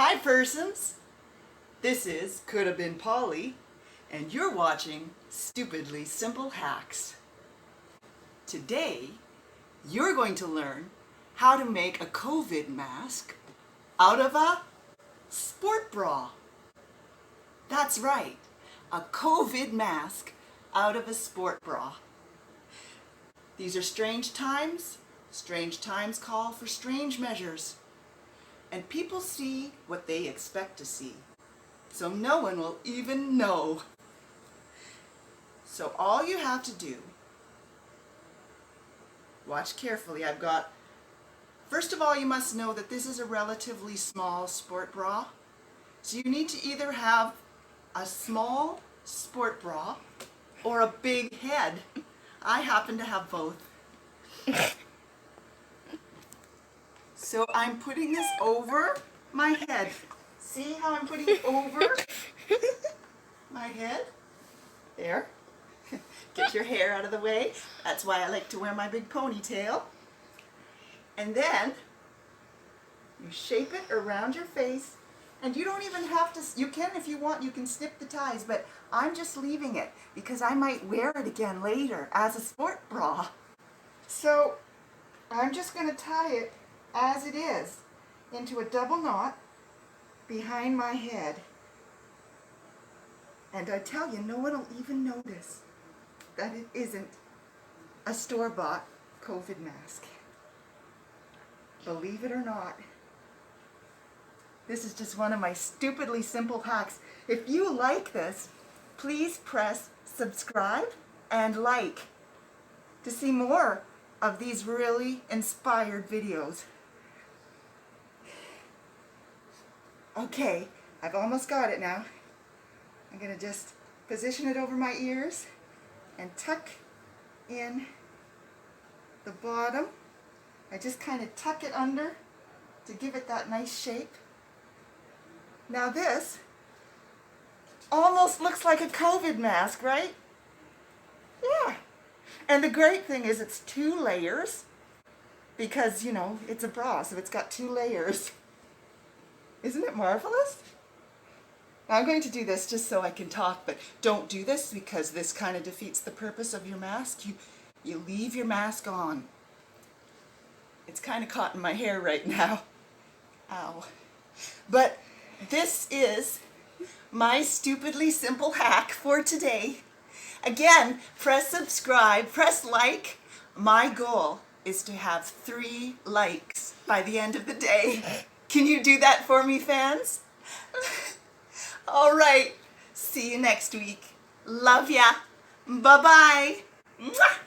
Hi persons, this is Coulda-Been-Polly and you're watching Stupidly Simple Hacks. Today you're going to learn how to make a COVID mask out of a sport bra. That's right, a COVID mask out of a sport bra. These are strange times. Strange times call for strange measures. And people see what they expect to see. So no one will even know. So all you have to do, watch carefully. First of all, you must know that this is a relatively small sport bra. So you need to either have a small sport bra or a big head. I happen to have both. So I'm putting this over my head. See how I'm putting it over my head? There. Get your hair out of the way. That's why I like to wear my big ponytail. And then you shape it around your face. And you don't even have to, you can if you want, you can snip the ties, but I'm just leaving it because I might wear it again later as a sport bra. So I'm just going to tie it as it is into a double knot behind my head. And I tell you, no one will even notice that it isn't a store-bought COVID mask. Believe it or not. This is just one of my stupidly simple hacks. If you like this, please press subscribe and like to see more of these really inspired videos. Okay, I've almost got it now. I'm going to just position it over my ears and tuck in the bottom. I just kind of tuck it under to give it that nice shape. Now this almost looks like a COVID mask, right? Yeah. And the great thing is it's 2 layers because, you know, it's a bra, so it's got 2 layers. Isn't it marvelous? Now I'm going to do this just so I can talk, but don't do this because this kind of defeats the purpose of your mask. You leave your mask on. It's kind of caught in my hair right now. Ow. But this is my stupidly simple hack for today. Again, press subscribe, press like. My goal is to have 3 likes by the end of the day. Can you do that for me, fans? All right. See you next week. Love ya. Bye-bye. Mwah!